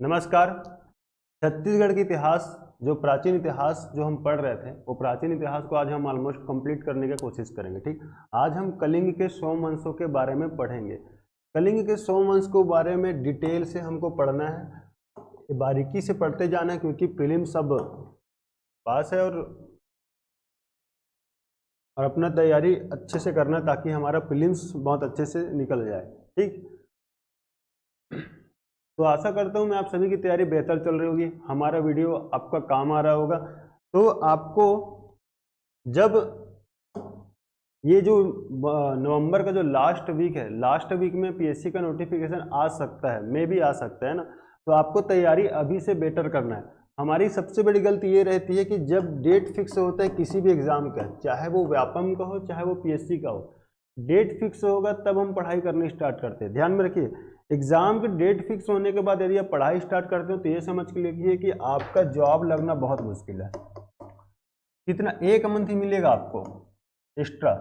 नमस्कार। छत्तीसगढ़ के इतिहास जो प्राचीन इतिहास जो हम पढ़ रहे थे वो प्राचीन इतिहास को आज हम ऑलमोस्ट कंप्लीट करने की कोशिश करेंगे। ठीक, आज हम कलिंग के सोमवंशों के बारे में पढ़ेंगे। कलिंग के सोमवंश को बारे में डिटेल से हमको पढ़ना है, बारीकी से पढ़ते जाना है क्योंकि प्रीलिम सब पास है और अपना तैयारी अच्छे से करना ताकि हमारा प्रीलिम्स बहुत अच्छे से निकल जाए। ठीक, तो आशा करता हूँ मैं आप सभी की तैयारी बेहतर चल रही होगी, हमारा वीडियो आपका काम आ रहा होगा। तो आपको जब ये जो नवंबर का जो लास्ट वीक है, लास्ट वीक में पीएससी का नोटिफिकेशन आ सकता है, मे भी आ सकता है ना, तो आपको तैयारी अभी से बेटर करना है। हमारी सबसे बड़ी गलती ये रहती है कि जब डेट फिक्स होता है किसी भी एग्जाम का, चाहे वो व्यापम का हो चाहे वो पीएससी का हो, डेट फिक्स होगा तब हम पढ़ाई करनी स्टार्ट करते हैं। ध्यान में रखिए, एग्जाम की डेट फिक्स होने के बाद यदि आप पढ़ाई स्टार्ट करते हो तो ये समझ के लिखिए कि आपका जॉब लगना बहुत मुश्किल है। कितना, 1 मंथ ही मिलेगा आपको एक्स्ट्रा।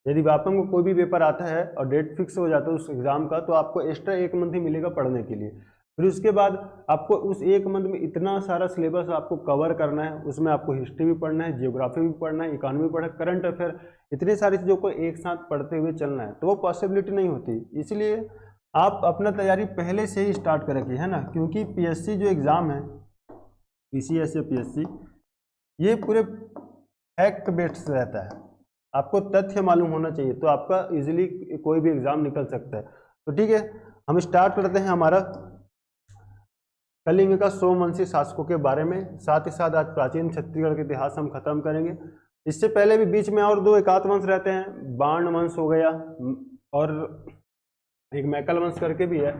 यदि व्यापम को कोई भी पेपर आता है और डेट फिक्स हो जाता है उस एग्जाम का, तो आपको एक्स्ट्रा 1 मंथ ही मिलेगा पढ़ने के लिए। फिर उसके बाद आपको उस 1 मंथ में इतना सारा सिलेबस आपको कवर करना है, उसमें आपको हिस्ट्री भी पढ़ना है, जियोग्राफी भी पढ़ना है, इकोनॉमी पढ़ना है, करंट अफेयर, इतनी सारी चीज़ों को एक साथ पढ़ते हुए चलना है, तो वो पॉसिबिलिटी नहीं होती। इसलिए आप अपना तैयारी पहले से ही स्टार्ट करेंगे, है ना, क्योंकि पीएससी जो एग्ज़ाम है, पीसीएस या पीएससी, ये पूरे फैक्ट बेस्ड रहता है। आपको तथ्य मालूम होना चाहिए तो आपका इजीली कोई भी एग्जाम निकल सकता है। तो ठीक है, हम स्टार्ट करते हैं हमारा कलिंग का सोमवंशी शासकों के बारे में। साथ ही साथ आज प्राचीन छत्तीसगढ़ के इतिहास हम खत्म करेंगे। इससे पहले भी बीच में और 2 एकात वंश रहते हैं, बाण वंश हो गया और एक मैकल वंश करके भी है।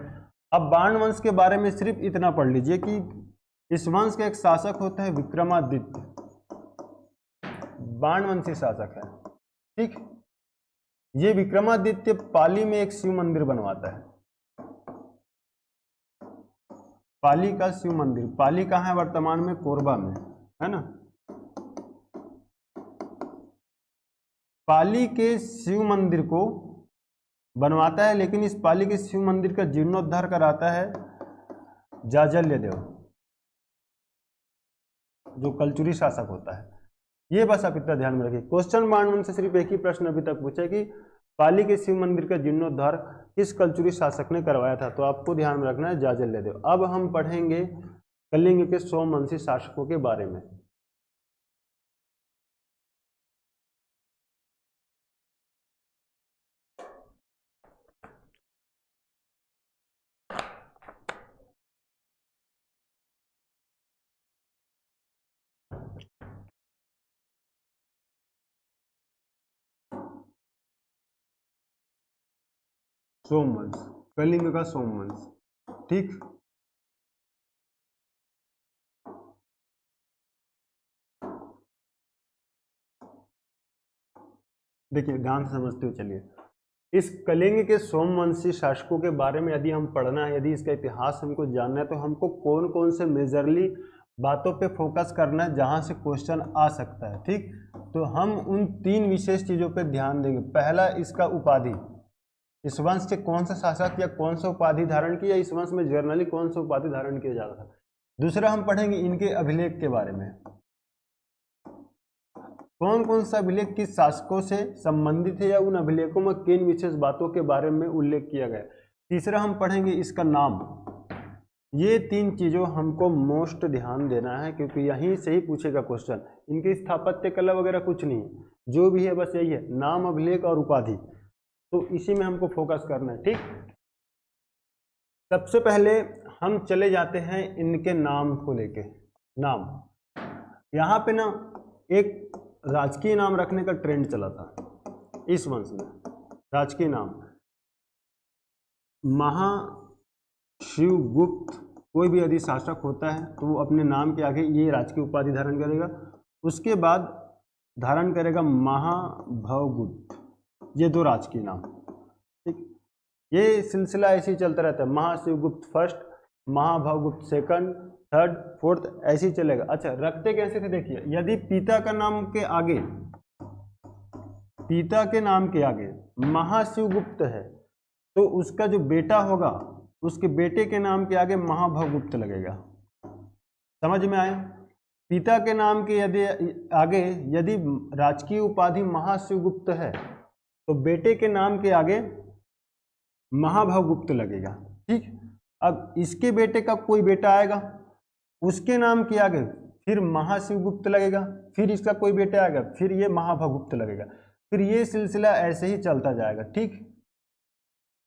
अब बाण वंश के बारे में सिर्फ इतना पढ़ लीजिए कि इस वंश का एक शासक होता है विक्रमादित्य, बाणवंशी शासक है। ठीक, ये विक्रमादित्य पाली में एक शिव मंदिर बनवाता है। पाली का शिव मंदिर, पाली कहाँ है वर्तमान में? कोरबा में, है ना। पाली के शिव मंदिर को बनवाता है, लेकिन इस पाली के शिव मंदिर का जीर्णोद्धार कराता है जाजल्य देव, जो कलचुरी शासक होता है। ये बस आप इतना ध्यान में रखिए। क्वेश्चन बाणवंश से सिर्फ एक ही प्रश्न अभी तक पूछा कि पाली के शिव मंदिर का जीर्णोद्धार किस कलचुरी शासक ने करवाया था, तो आपको ध्यान में रखना है जाजल्य देव। अब हम पढ़ेंगे कलिंग के सोमवंशी शासकों के बारे में। सोमवंश, कलिंग का सोमवंश। ठीक, देखिए ध्यान से समझते हुए चलिए। इस कलिंग के सोमवंशी शासकों के बारे में यदि हम पढ़ना है, यदि इसका इतिहास हमको जानना है, तो हमको कौन कौन से मेजरली बातों पे फोकस करना है जहां से क्वेश्चन आ सकता है। ठीक, तो हम उन 3 विशेष चीजों पे ध्यान देंगे। पहला, इसका उपाधि, इस वंश के कौन सा शासक या कौन सा उपाधि धारण किया, इस वंश में जर्नली कौन सा उपाधि धारण किया जाता था। दूसरा, हम पढ़ेंगे इनके अभिलेख के बारे में, कौन कौन सा अभिलेख किस शासकों से संबंधित है या उन अभिलेखों में किन विशेष बातों के बारे में उल्लेख किया गया। तीसरा, हम पढ़ेंगे इसका नाम। ये 3 चीजों हमको मोस्ट ध्यान देना है क्योंकि यहीं से ही पूछेगा क्वेश्चन। इनकी स्थापत्य कला वगैरह कुछ नहीं, जो भी है बस यही है, नाम, अभिलेख और उपाधि, तो इसी में हमको फोकस करना है। ठीक, सबसे पहले हम चले जाते हैं इनके नाम को लेके। नाम, यहाँ पे ना एक राजकीय नाम रखने का ट्रेंड चला था इस वंश में। राजकीय नाम, महाशिवगुप्त, कोई भी यदि शासक होता है तो वो अपने नाम के आगे ये राजकीय उपाधि धारण करेगा। उसके बाद धारण करेगा महाभवगुप्त, ये 2 राजकीय नाम। ठीक, ये सिलसिला ऐसे ही चलता रहता है, Mahashivagupta first, Mahabhavagupta second, third, fourth, ऐसे ही चलेगा। अच्छा, रखते कैसे थे देखिए, यदि पिता का नाम के आगे, पिता के नाम के आगे महाशिवगुप्त है तो उसका जो बेटा होगा उसके बेटे के नाम के आगे महाभवगुप्त लगेगा। समझ में आया? पिता के नाम के यदि राजकीय उपाधि महाशिवगुप्त है तो बेटे के नाम के आगे महाभवगुप्त लगेगा। ठीक, अब इसके बेटे का कोई बेटा आएगा, उसके नाम के आगे फिर महाशिवगुप्त लगेगा, फिर इसका कोई बेटा आएगा, फिर ये महाभवगुप्त लगेगा, फिर ये सिलसिला ऐसे ही चलता जाएगा। ठीक,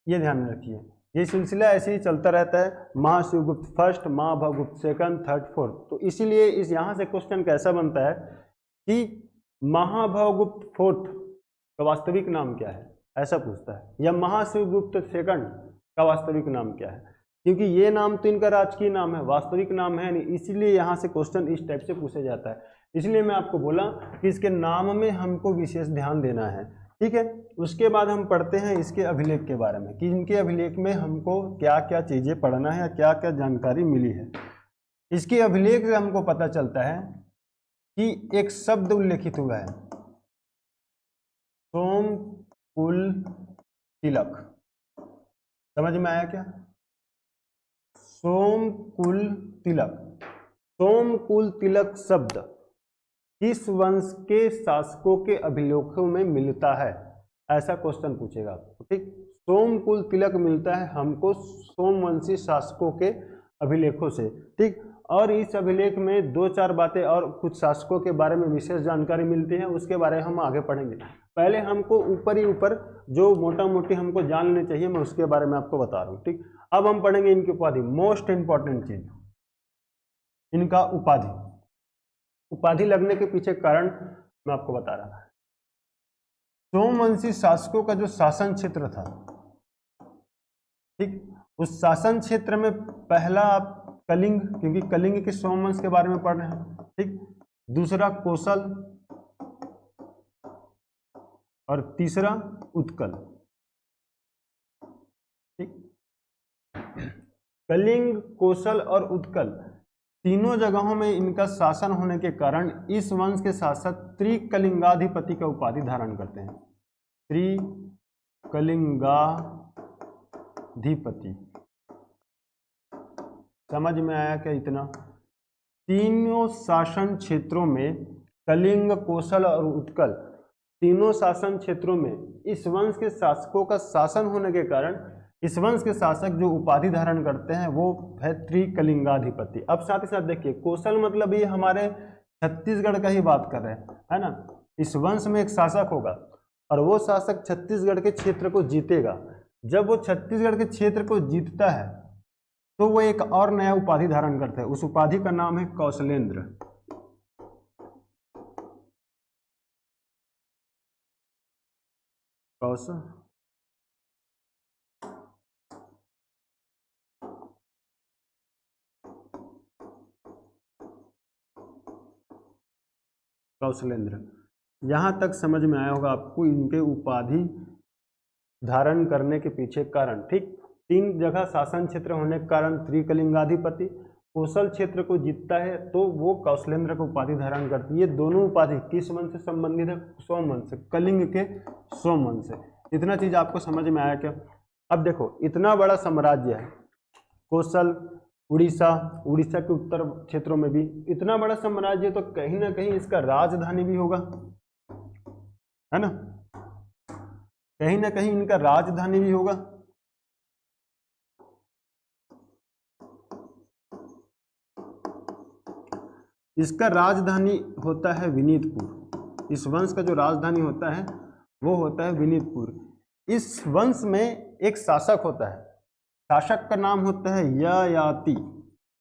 ये ध्यान में रखिए, ये सिलसिला ऐसे ही चलता रहता है, Mahashivagupta first, Mahabhavagupta second, third, fourth. तो इसीलिए इस यहाँ से क्वेश्चन कैसा बनता है कि महाभवगुप्त फोर्थ का वास्तविक नाम क्या है, ऐसा पूछता है, या महाशिवगुप्त सेकंड का वास्तविक नाम क्या है, क्योंकि ये नाम तो इनका राजकीय नाम है, वास्तविक नाम है नहीं, इसीलिए यहाँ से क्वेश्चन इस टाइप से पूछा जाता है। इसलिए मैं आपको बोला कि इसके नाम में हमको विशेष ध्यान देना है। ठीक है, उसके बाद हम पढ़ते हैं इसके अभिलेख के बारे में कि इनके अभिलेख में हमको क्या क्या चीज़ें पढ़ना है, क्या क्या जानकारी मिली है। इसके अभिलेख से हमको पता चलता है कि एक शब्द उल्लेखित हुआ है, सोमकुल तिलक। समझ में आया क्या? सोमकुल तिलक। सोमकुल तिलक शब्द किस वंश के शासकों के अभिलेखों में मिलता है, ऐसा क्वेश्चन पूछेगा आपको। ठीक, सोमकुल तिलक मिलता है हमको सोमवंशी शासकों के अभिलेखों से। ठीक, और इस अभिलेख में 2-4 बातें और कुछ शासकों के बारे में विशेष जानकारी मिलती है, उसके बारे में हम आगे पढ़ेंगे। पहले हमको ऊपर ही ऊपर जो मोटा मोटी हमको जान लेनी चाहिए, मैं उसके बारे में आपको बता रहा हूँ। ठीक, अब हम पढ़ेंगे इनकी उपाधि, मोस्ट इंपॉर्टेंट चीज, इनका उपाधि। उपाधि लगने के पीछे कारण मैं आपको बता रहा। सोमवंशी शासकों का जो शासन क्षेत्र था, ठीक, उस शासन क्षेत्र में पहला आप कलिंग, क्योंकि कलिंग के सोमवंश के बारे में पढ़ रहे हैं। ठीक, दूसरा कोसल और तीसरा उत्कल। ठीक, कलिंग, कोसल और उत्कल तीनों जगहों में इनका शासन होने के कारण इस वंश के शासक त्रिकलिंगाधिपति का उपाधि धारण करते हैं। त्रिकलिंगाधिपति। समझ में आया क्या इतना? तीनों शासन क्षेत्रों में कलिंग, कोसल और उत्कल, तीनों शासन क्षेत्रों में इस वंश के शासकों का शासन होने के कारण इस वंश के शासक जो उपाधि धारण करते हैं वो है त्रिकलिंगाधिपति। अब साथ ही साथ देखिए, कोसल मतलब ये हमारे छत्तीसगढ़ का ही बात कर रहे हैं, है ना। इस वंश में एक शासक होगा और वो शासक छत्तीसगढ़ के क्षेत्र को जीतेगा। जब वो छत्तीसगढ़ के क्षेत्र को जीतता है तो वो एक और नया उपाधि धारण करता है, उस उपाधि का नाम है कौशलेंद्र। कौशलेंद्र। यहाँ तक समझ में आया होगा आपको इनके उपाधि धारण करने के पीछे कारण। ठीक, 3 जगह शासन क्षेत्र होने के कारण त्रिकलिंगाधिपति, कोसल क्षेत्र को जीतता है तो वो कौशलेंद्र को उपाधि धारण करती है। ये दोनों उपाधि किस वंश से संबंधित है? सोमवंश से, कलिंग के सोमवंश से। इतना चीज आपको समझ में आया क्या? अब देखो, इतना बड़ा साम्राज्य है कोसल, उड़ीसा, उड़ीसा के उत्तर क्षेत्रों में भी इतना बड़ा साम्राज्य, तो कहीं ना कहीं इसका राजधानी भी होगा, है ना। कहीं ना कहीं इनका राजधानी भी होगा। इसका राजधानी होता है विनीतपुर। इस वंश का जो राजधानी होता है वो होता है विनीतपुर। इस वंश में एक शासक होता है, शासक का नाम होता है ययाति।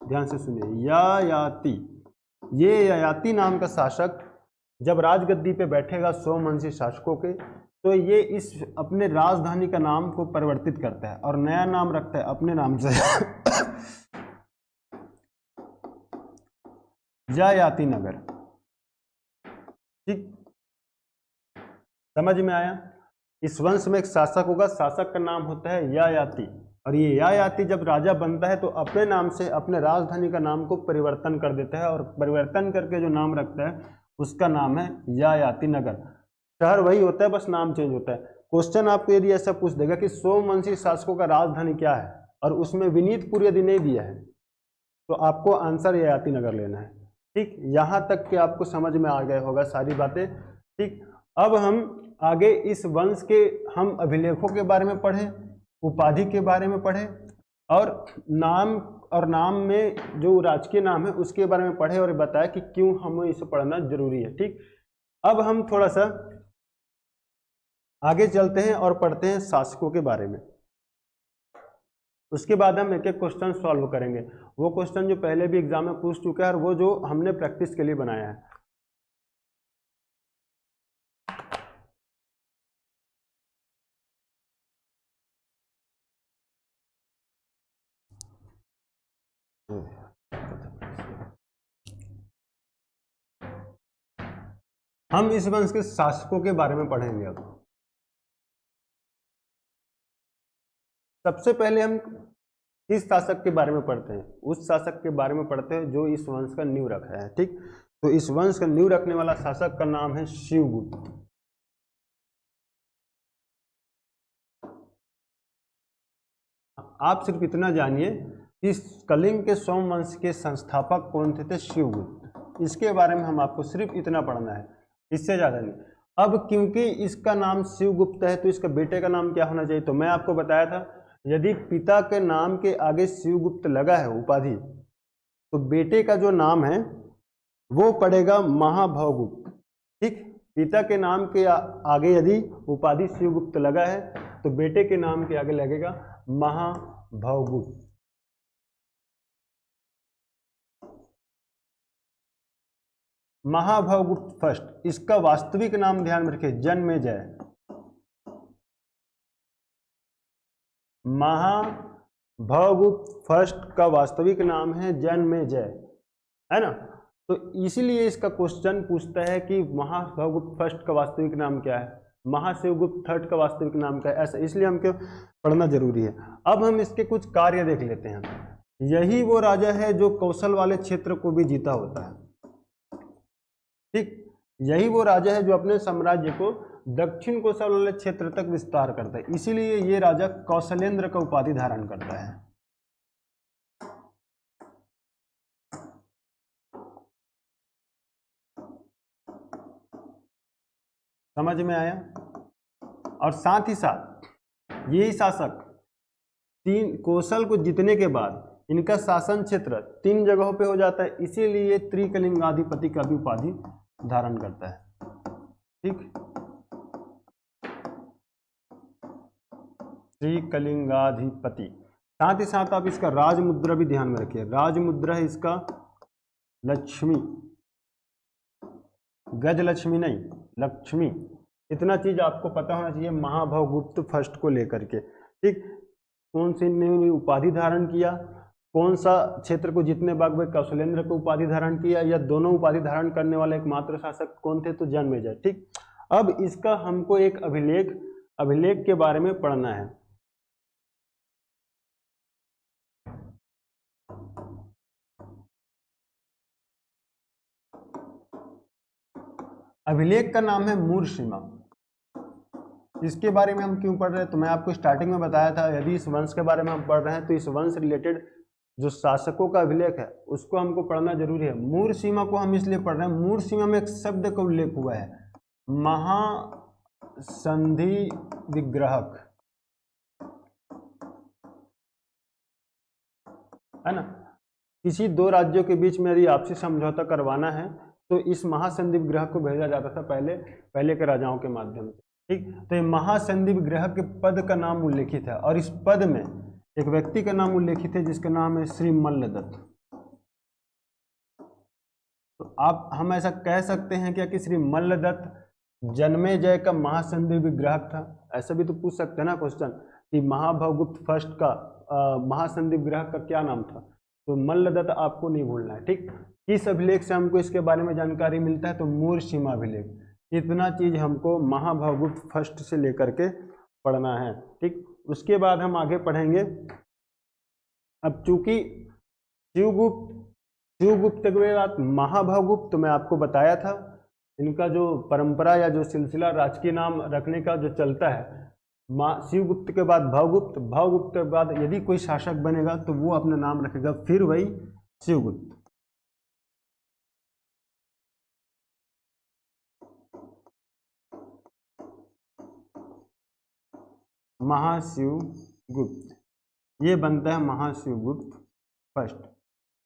ध्यान से सुनिए, ययाति। ये ययाति नाम का शासक जब राजगद्दी पे बैठेगा सोमवंशी शासकों के, तो ये इस अपने राजधानी का नाम को परिवर्तित करता है और नया नाम रखता है अपने नाम से ययाति नगर। ठीक, समझ में आया? इस वंश में एक शासक होगा, शासक का नाम होता है ययाति, और ये ययाति जब राजा बनता है तो अपने नाम से अपने राजधानी का नाम को परिवर्तन कर देता है और परिवर्तन करके जो नाम रखता है उसका नाम है ययाति नगर। शहर वही होता है, बस नाम चेंज होता है। क्वेश्चन आपको यदि ऐसा पूछ देगा कि सोमवंशी शासकों का राजधानी क्या है, और उसमें विनीतपुर यदि नहीं दिया है तो आपको आंसर ययाति नगर लेना है। ठीक, यहाँ तक के आपको समझ में आ गया होगा सारी बातें। ठीक, अब हम आगे इस वंश के हम अभिलेखों के बारे में पढ़ें, उपाधि के बारे में पढ़ें और नाम में जो राजकीय नाम है उसके बारे में पढ़े और बताया कि क्यों हमें इसे पढ़ना जरूरी है। ठीक, अब हम थोड़ा सा आगे चलते हैं और पढ़ते हैं शासकों के बारे में। उसके बाद हम एक एक क्वेश्चन सॉल्व करेंगे, वो क्वेश्चन जो पहले भी एग्जाम में पूछ चुका है और वो जो हमने प्रैक्टिस के लिए बनाया है। हम इस वंश के शासकों के बारे में पढ़ेंगे। अब सबसे पहले हम किस शासक के बारे में पढ़ते हैं? उस शासक के बारे में पढ़ते हैं जो इस वंश का नींव रखा है। ठीक, तो इस वंश का नींव रखने वाला शासक का नाम है शिवगुप्त। आप सिर्फ इतना जानिए कि कलिंग के सोमवंश के संस्थापक कौन थे शिवगुप्त। इसके बारे में हम आपको सिर्फ इतना पढ़ना है, इससे ज़्यादा नहीं। अब क्योंकि इसका नाम शिवगुप्त है तो इसका बेटे का नाम क्या होना चाहिए? तो मैं आपको बताया था यदि पिता के नाम के आगे शिवगुप्त लगा है उपाधि, तो बेटे का जो नाम है वो पड़ेगा महाभवगुप्त। ठीक, पिता के नाम के आगे यदि उपाधि शिवगुप्त लगा है तो बेटे के नाम के आगे लगेगा महाभवगुप्त। महाभवगुप्त फर्स्ट, इसका वास्तविक नाम ध्यान में रखिए जन्मेजय। महाभवगुप्त फर्स्ट का वास्तविक नाम है जन्मेजय, है ना। तो इसीलिए इसका क्वेश्चन पूछता है कि महाभवगुप्त फर्स्ट का वास्तविक नाम क्या है, महाशिवगुप्त थर्ड का वास्तविक नाम क्या है, ऐसा इसलिए हमको पढ़ना जरूरी है। अब हम इसके कुछ कार्य देख लेते हैं। यही वो राजा है जो कौशल वाले क्षेत्र को भी जीता होता है। ठीक, यही वो राजा है जो अपने साम्राज्य को दक्षिण कौशल वाले क्षेत्र तक विस्तार करता है, इसीलिए ये राजा कौशलेंद्र का उपाधि धारण करता है। समझ में आया? और साथ ही साथ यही शासक तीन कौशल को जीतने के बाद इनका शासन क्षेत्र 3 जगहों पे हो जाता है, इसीलिए त्रिकलिंगाधिपति का भी उपाधि धारण करता है। ठीक, त्रिकलिंगाधिपति। साथ ही साथ आप इसका राजमुद्रा भी ध्यान में रखिए। राजमुद्रा है इसका लक्ष्मी, गजलक्ष्मी नहीं, लक्ष्मी। इतना चीज आपको पता होना चाहिए महाभवगुप्त फर्स्ट को लेकर के। ठीक, कौन सी ने उपाधि धारण किया, कौन सा क्षेत्र को जीतने बाद में कौशलेंद्र को उपाधि धारण किया, या दोनों उपाधि धारण करने वाले एकमात्र शासक कौन थे? तो जन्मेजय। ठीक, अब इसका हमको एक अभिलेख के बारे में पढ़ना है। अभिलेख का नाम है मूरसीमा। इसके बारे में हम क्यों पढ़ रहे हैं? तो मैं आपको स्टार्टिंग में बताया था यदि इस वंश के बारे में हम पढ़ रहे हैं तो इस वंश रिलेटेड जो शासकों का अभिलेख है उसको हमको पढ़ना जरूरी है। मूरसीमा को हम इसलिए पढ़ रहे हैं, मूरसीमा में एक शब्द का उल्लेख हुआ है, महासंधि विग्रहक, है ना। किसी 2 राज्यों के बीच में यदि आपसी समझौता करवाना है तो इस महासंधि विग्रह को भेजा जाता था पहले के राजाओं के माध्यम से। ठीक, तो ये महासंधि विग्रह के पद का नाम उल्लेखित है और इस पद में एक व्यक्ति का नाम उल्लेखित है जिसका नाम है श्री मल्लदत्त। तो हम ऐसा कह सकते हैं क्या कि श्री मल्लदत्त जन्मेजय का महासंधि विग्रह था? ऐसा भी तो पूछ सकते हैं ना क्वेश्चन कि महाभवगुप्त फर्स्ट का महासंधि विग्रह का क्या नाम था? तो मल्लदत्त आपको नहीं भूलना है। ठीक, किस अभिलेख से हमको इसके बारे में जानकारी मिलता है? तो मूरसीमा अभिलेख। इतना चीज हमको महाभवगुप्त फर्स्ट से लेकर के पढ़ना है। ठीक, उसके बाद हम आगे पढ़ेंगे। अब चूंकि शिवगुप्त के बाद महाभवगुप्त, तो मैं आपको बताया था इनका जो परंपरा या जो सिलसिला राजकीय नाम रखने का जो चलता है शिवगुप्त के बाद भवगुप्त, भवगुप्त के बाद यदि कोई शासक बनेगा तो वो अपना नाम रखेगा फिर वही शिवगुप्त। महाशिवगुप्त, ये बनता है महाशिवगुप्त फर्स्ट।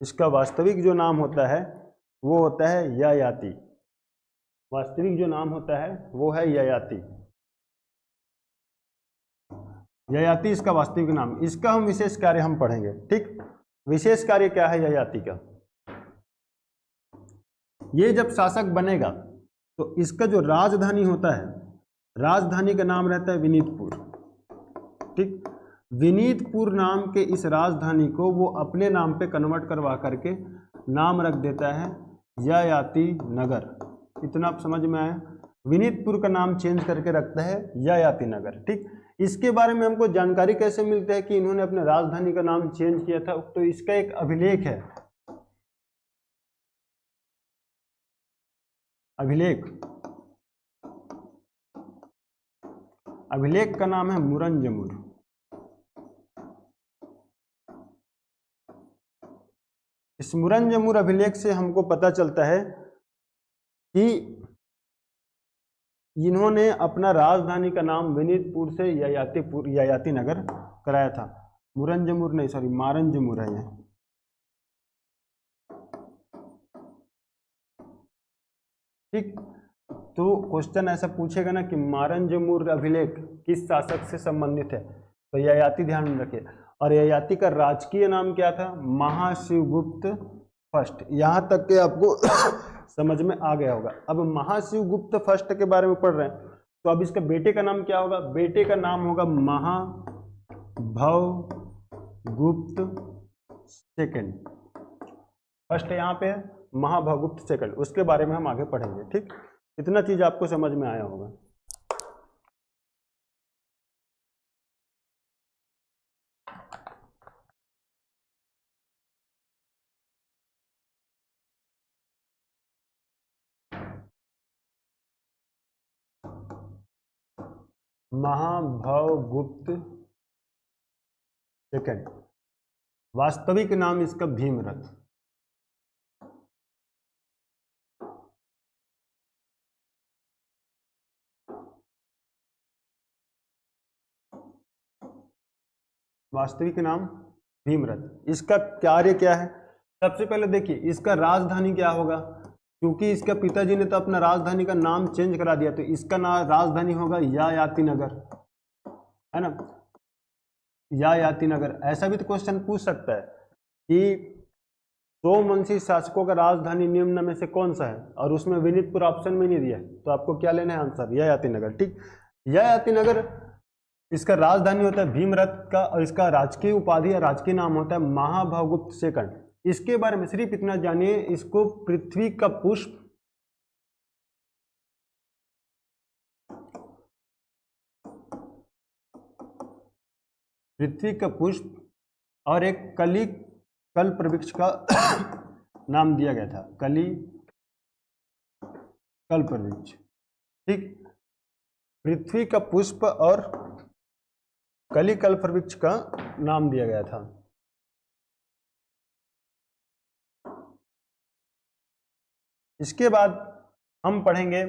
इसका वास्तविक जो नाम होता है वो होता है ययाति। वास्तविक जो नाम होता है वो है ययाति। ययाति इसका वास्तविक नाम। इसका हम विशेष कार्य हम पढ़ेंगे, ठीक। विशेष कार्य क्या है ययाति का? ये जब शासक बनेगा तो इसका जो राजधानी होता है, राजधानी का नाम रहता है विनीतपुर, ठीक। विनीतपुर नाम के इस राजधानी को वो अपने नाम पे कन्वर्ट करवा करके नाम रख देता है ययाति नगर। इतना आप समझ में आया? विनीतपुर का नाम चेंज करके रखता है ययाति नगर, ठीक। इसके बारे में हमको जानकारी कैसे मिलती है कि इन्होंने अपने राजधानी का नाम चेंज किया था? तो इसका एक अभिलेख है, अभिलेख। अभिलेख का नाम है मुरंजमुर। इस मुरंजमुर अभिलेख से हमको पता चलता है कि इन्होंने अपना राजधानी का नाम विनीतपुर से ययाति नगर कराया था। मुरंजमुर नहीं, सॉरी, मारंजमुर है ये, ठीक। तो क्वेश्चन ऐसा पूछेगा ना कि मारंजमुर अभिलेख किस शासक से संबंधित है, तो ययाति ध्यान में रखिए। और ययाति का राजकीय नाम क्या था? महाशिवगुप्त फर्स्ट। यहाँ तक के आपको समझ में आ गया होगा। अब महाशिवगुप्त फर्स्ट के बारे में पढ़ रहे हैं, तो अब इसका बेटे का नाम क्या होगा? बेटे का नाम होगा महाभवगुप्त सेकंड। फर्स्ट यहाँ पे है, महाभवगुप्त सेकंड, उसके बारे में हम आगे पढ़ेंगे, ठीक। इतना चीज आपको समझ में आया होगा। महाभवगुप्त सेकंड, वास्तविक नाम इसका भीमरथ। वास्तविक नाम भीमरथ। इसका कार्य क्या है? सबसे पहले देखिए इसका राजधानी क्या होगा, क्योंकि इसका पिताजी ने तो अपना राजधानी का नाम चेंज करा दिया, तो इसका नाम राजधानी होगा ययाति नगर, है ना, ययाति नगर। ऐसा भी तो क्वेश्चन पूछ सकता है कि सोमवंशी शासकों का राजधानी निम्न में से कौन सा है, और उसमें विनीतपुर ऑप्शन में नहीं दिया, तो आपको क्या लेना है आंसर? ययाति नगर, ठीक। ययाति नगर इसका राजधानी होता है भीमरथ का, और इसका राजकीय उपाधि या राजकीय नाम होता है महाभवगुप्त सेकंड। इसके बारे में सिर्फ इतना जानिए, इसको पृथ्वी का पुष्प, पृथ्वी का पुष्प और एक कल्प वृक्ष का नाम दिया गया था, कल्प वृक्ष, ठीक। पृथ्वी का पुष्प और कल्प वृक्ष का नाम दिया गया था। इसके बाद हम पढ़ेंगे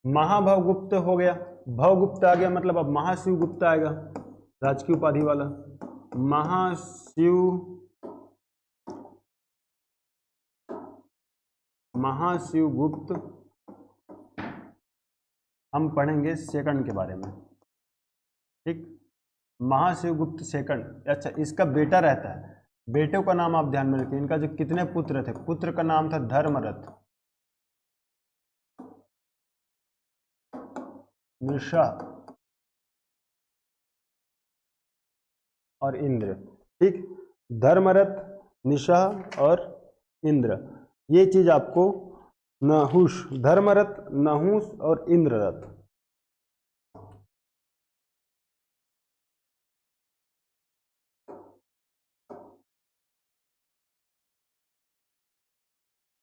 महाभवगुप्त हो गया, भवगुप्त आ गया, मतलब अब महाशिवगुप्त आएगा, राजकीय उपाधि वाला। महाशिवगुप्त हम पढ़ेंगे सेकंड के बारे में, ठीक। महाशिवगुप्त सेकंड, अच्छा, इसका बेटा रहता है, बेटे का नाम आप ध्यान में रखिए। इनका जो कितने पुत्र थे, पुत्र का नाम था धर्मरथ, निशा और इंद्र, ठीक। धर्मरथ, निशा और इंद्र, ये चीज आपको नहुष, धर्मरथ, नहुष और इंद्ररथ,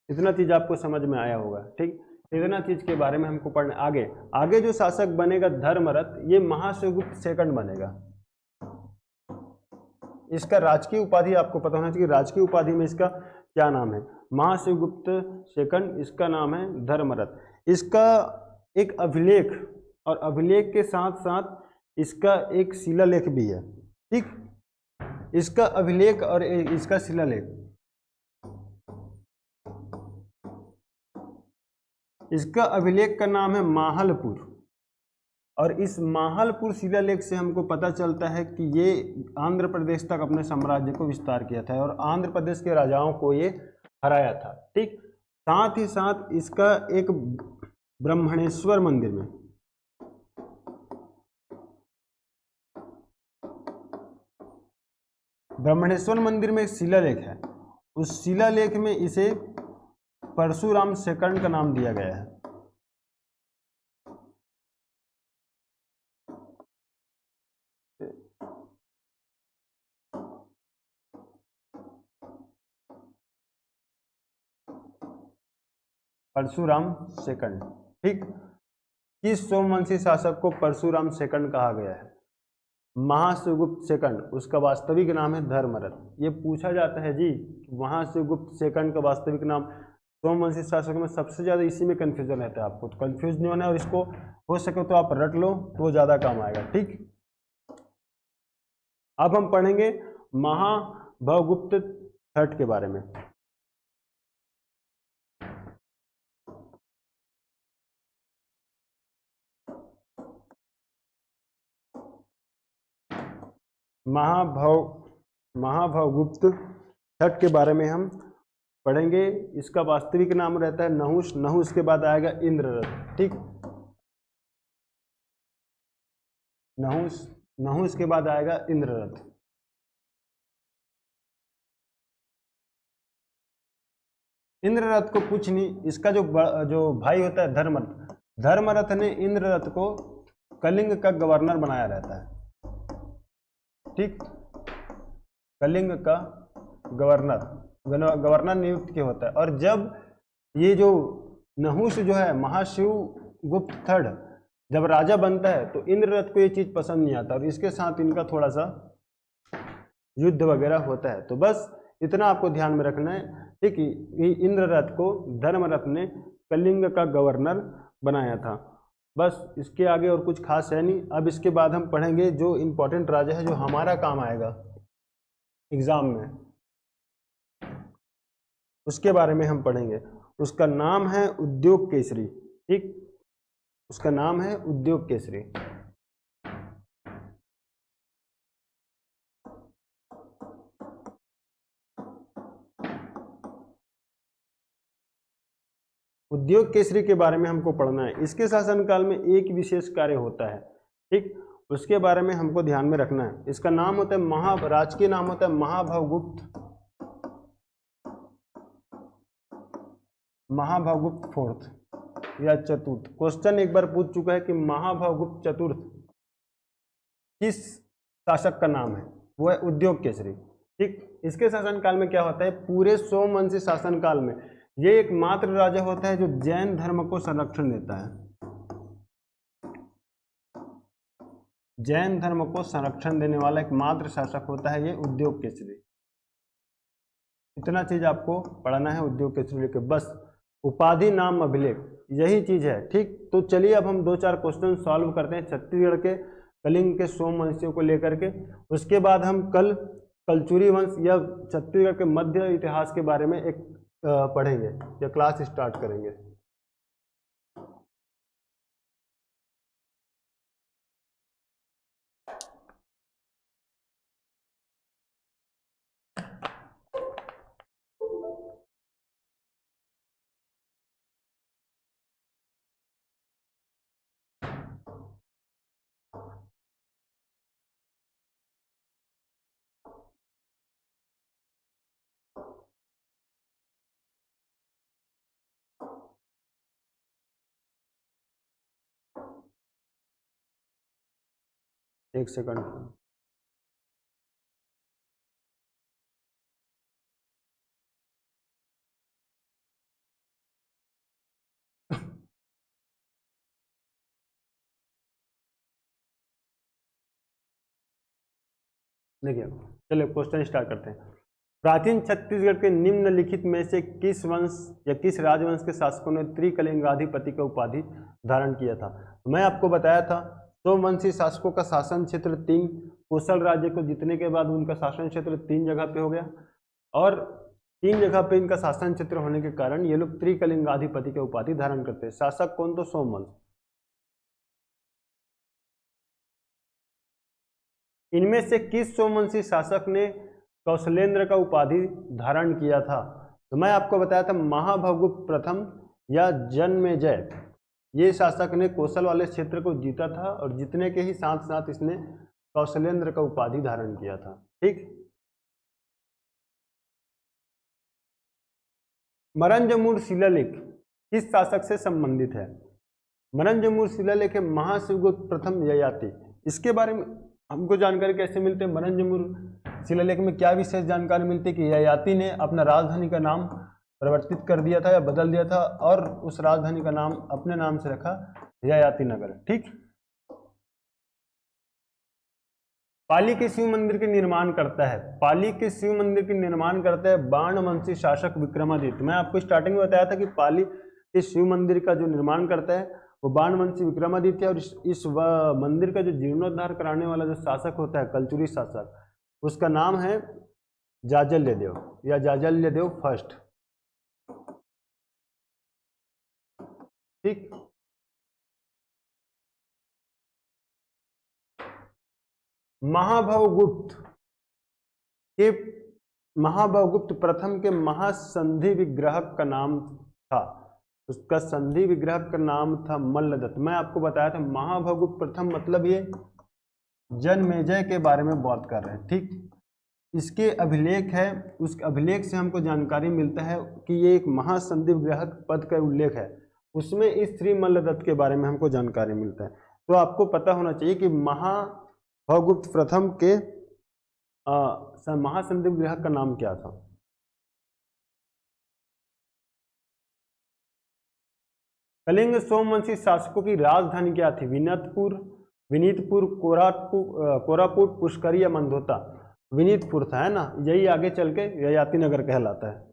इतना चीज आपको समझ में आया होगा, ठीक। इतना चीज के बारे में हमको पढ़ना। आगे आगे जो शासक बनेगा धर्मरथ, ये महाशिवगुप्त सेकंड बनेगा। इसका राजकीय उपाधि आपको पता होना चाहिए, राजकीय उपाधि में इसका क्या नाम है, महाशिवगुप्त सेकंड, इसका नाम है धर्मरथ। इसका एक अभिलेख, और अभिलेख के साथ साथ इसका एक शिलालेख भी है, ठीक। इसका अभिलेख और इसका शिलालेख, इसका अभिलेख का नाम है माहलपुर, और इस माहलपुर शिलालेख से हमको पता चलता है कि ये आंध्र प्रदेश तक अपने साम्राज्य को विस्तार किया था और आंध्र प्रदेश के राजाओं को ये हराया था, ठीक। साथ ही साथ इसका एक ब्रह्मणेश्वर मंदिर में, ब्रह्मणेश्वर मंदिर में एक शिलालेख है, उस शिलालेख में इसे परशुराम सेकंड का नाम दिया गया है। परशुराम सेकंड, ठीक। किस सोमवंशी शासक को परशुराम सेकंड कहा गया है, महाशिवगुप्त सेकंड, उसका वास्तविक नाम है धर्मरथ। ये पूछा जाता है जी, महाशिवगुप्त सेकंड का वास्तविक नाम। सोमवंशी शासक में सबसे ज्यादा इसी में कंफ्यूजन रहता है, आपको तो कंफ्यूज नहीं होना है, और इसको हो सके तो आप रट लो तो ज्यादा काम आएगा, ठीक। अब हम पढ़ेंगे महाभवगुप्त थर्ड के बारे में। महाभवगुप्त छठ के बारे में हम पढ़ेंगे। इसका वास्तविक नाम रहता है नहुष, नहुष के बाद आएगा इंद्ररथ, ठीक। नहुष, नहुष के बाद आएगा इंद्ररथ। इंद्ररथ को कुछ नहीं, इसका जो भाई होता है धर्मरथ, धर्मरथ ने इंद्ररथ को कलिंग का गवर्नर बनाया रहता है, ठीक। कलिंग का गवर्नर नियुक्त किया होता है। और जब ये जो नहुष जो है महाशिवगुप्त थर्ड जब राजा बनता है तो इंद्ररथ को ये चीज पसंद नहीं आता और इसके साथ इनका थोड़ा सा युद्ध वगैरह होता है। तो बस इतना आपको ध्यान में रखना है, ठीक है। इंद्ररथ को धर्मरथ ने कलिंग का गवर्नर बनाया था। बस इसके आगे और कुछ खास है नहीं। अब इसके बाद हम पढ़ेंगे जो इंपॉर्टेंट राजा है जो हमारा काम आएगा एग्जाम में, उसके बारे में हम पढ़ेंगे। उसका नाम है उद्योग केसरी, ठीक। उसका नाम है उद्योग केसरी। उद्योग केसरी के बारे में हमको पढ़ना है। इसके शासनकाल में एक विशेष कार्य होता है, ठीक। उसके बारे में हमको ध्यान में रखना है। इसका नाम होता है राजकीय नाम होता है महाभवगुप्त फोर्थ या चतुर्थ। क्वेश्चन एक बार पूछ चुका है कि महाभवगुप्त चतुर्थ किस शासक का नाम है, वो है उद्योग केसरी, ठीक। इसके शासनकाल में क्या होता है, पूरे सोमवंशी शासनकाल में ये एकमात्र राजा होता है जो जैन धर्म को संरक्षण देता है। जैन धर्म को संरक्षण देने वाला एकमात्र शासक होता है ये उद्योग केसरी। इतना चीज आपको पढ़ना है उद्योग केसरी के। बस उपाधि नाम अभिलेख यही चीज है, ठीक। तो चलिए अब हम 2-4 क्वेश्चन सॉल्व करते हैं छत्तीसगढ़ के कलिंग के सोमवंशियों को लेकर के। उसके बाद हम कल कलचुरी वंश या छत्तीसगढ़ के मध्य इतिहास के बारे में एक पढ़ेंगे या क्लास स्टार्ट करेंगे। एक सेकंड। देखिए चलिए क्वेश्चन स्टार्ट करते हैं। प्राचीन छत्तीसगढ़ के निम्नलिखित में से किस वंश या किस राजवंश के शासकों ने त्रिकलिंगाधिपति का उपाधि धारण किया था? मैं आपको बताया था सोमवंशी शासकों का शासन क्षेत्र 3, कोसल राज्य को जीतने के बाद उनका शासन क्षेत्र 3 जगह पे हो गया और 3 जगह पे इनका शासन क्षेत्र होने के कारण ये लोग त्रिकलिंगाधिपति का उपाधि धारण करते हैं। शासक कौन? तो सोमवंश। इनमें से किस सोमवंशी शासक ने कौशलेंद्र का उपाधि धारण किया था? तो मैं आपको बताया था महाभवगुप्त प्रथम या जन्मेजय। ये शासक ने कौशल वाले क्षेत्र को जीता था और जीतने के ही साथ साथ इसने कौशलेंद्र का उपाधि धारण किया था। ठीक। मरंजमूर शिलालेख किस शासक से संबंधित है? मरंजमूर शिलालेख है महाशिवगुप्त प्रथम ययाति। इसके बारे में हमको जानकारी कैसे मिलते हैं? मरंजमूर शिलालेख में क्या विशेष जानकारी मिलती है कि ययाति ने अपना राजधानी का नाम परिवर्तित कर दिया था या बदल दिया था और उस राजधानी का नाम अपने नाम से रखा ययाति नगर। ठीक। पाली के शिव मंदिर के निर्माण करता है? पाली के शिव मंदिर के निर्माण करता है बाणवंशी शासक विक्रमादित्य। मैं आपको स्टार्टिंग में बताया था कि पाली के शिव मंदिर का जो निर्माण करता है वो बाणवंशी विक्रमादित्य और इस मंदिर का जो जीर्णोद्धार कराने वाला जो शासक होता है कलचुरी शासक, उसका नाम है जाजल्यदेव या जाजल्यदेव फर्स्ट। ठीक। महाभवगुप्त प्रथम के महासंधि विग्रहक का नाम था, उसका संधि विग्रहक का नाम था मल्लदत्त। मैं आपको बताया था महाभवगुप्त प्रथम मतलब ये जन्मेजय के बारे में बात कर रहे हैं। ठीक। इसके अभिलेख है, उस अभिलेख से हमको जानकारी मिलता है कि ये एक महासंधि विग्रहक पद का उल्लेख है, उसमें इस श्री मल्लदत्त के बारे में हमको जानकारी मिलता है। तो आपको पता होना चाहिए कि महाभवगुप्त प्रथम के महासंधि विग्रहक का नाम क्या था। कलिंग सोमवंशी शासकों की राजधानी क्या थी? विनीतपुर, कोरापुट, पुष्करी या मंदोता? विनीतपुर था, है ना। यही आगे चल के ययाति नगर कहलाता है।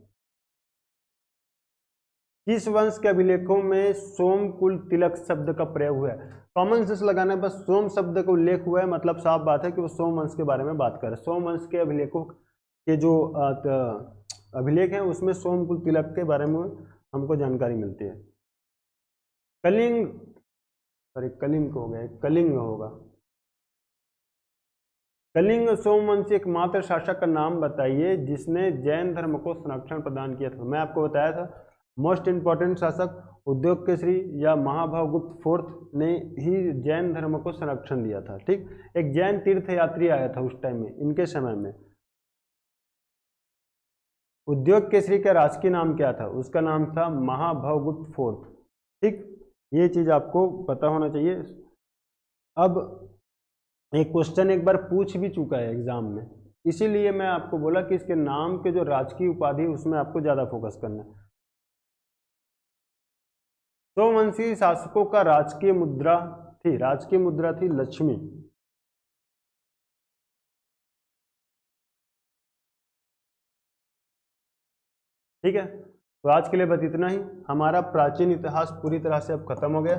किस वंश के अभिलेखों में सोमकुल तिलक शब्द का प्रयोग हुआ है? कॉमन सेंस लगाने पर सोम शब्द का उल्लेख हुआ है, मतलब साफ बात है कि वो सोम वंश के बारे में बात कर रहे हैं। सोम वंश के अभिलेखों के जो अभिलेख हैं उसमें सोमकुल तिलक के बारे में हमको जानकारी मिलती है। कलिंग हो गया, कलिंग होगा। कलिंग सोमवंशी एकमात्र शासक का नाम बताइए जिसने जैन धर्म को संरक्षण प्रदान किया था। मैं आपको बताया था मोस्ट इंपॉर्टेंट शासक उद्योग केसरी या महाभवगुप्त फोर्थ ने ही जैन धर्म को संरक्षण दिया था। ठीक। एक जैन तीर्थ यात्री आया था उस टाइम में, इनके समय में। उद्योग केसरी का राजकीय नाम क्या था? उसका नाम था महाभवगुप्त फोर्थ। ठीक। ये चीज आपको पता होना चाहिए। अब एक क्वेश्चन एक बार पूछ भी चुका है एग्जाम में, इसीलिए मैं आपको बोला कि इसके नाम के जो राजकीय उपाधि उसमें आपको ज्यादा फोकस करना है। सोमवंशी शासकों का राजकीय मुद्रा थी लक्ष्मी। ठीक है। तो आज के लिए बस इतना ही। हमारा प्राचीन इतिहास पूरी तरह से अब खत्म हो गया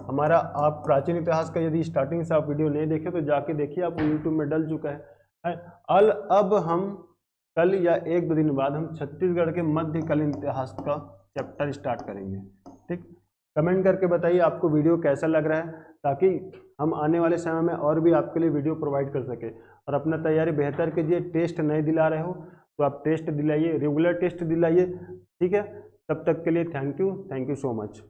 हमारा। आप प्राचीन इतिहास का यदि स्टार्टिंग से आप वीडियो नहीं देखे तो जाके देखिए, आपको यूट्यूब में डल चुका है। अब हम कल या 1-2 दिन बाद हम छत्तीसगढ़ के मध्यकालीन इतिहास का चैप्टर स्टार्ट करेंगे। ठीक। कमेंट करके बताइए आपको वीडियो कैसा लग रहा है, ताकि हम आने वाले समय में और भी आपके लिए वीडियो प्रोवाइड कर सके। और अपना तैयारी बेहतर कीजिए। टेस्ट नहीं दिला रहे हो तो आप टेस्ट दिलाइए, रेगुलर टेस्ट दिलाइए। ठीक है। तब तक के लिए थैंक यू सो मच।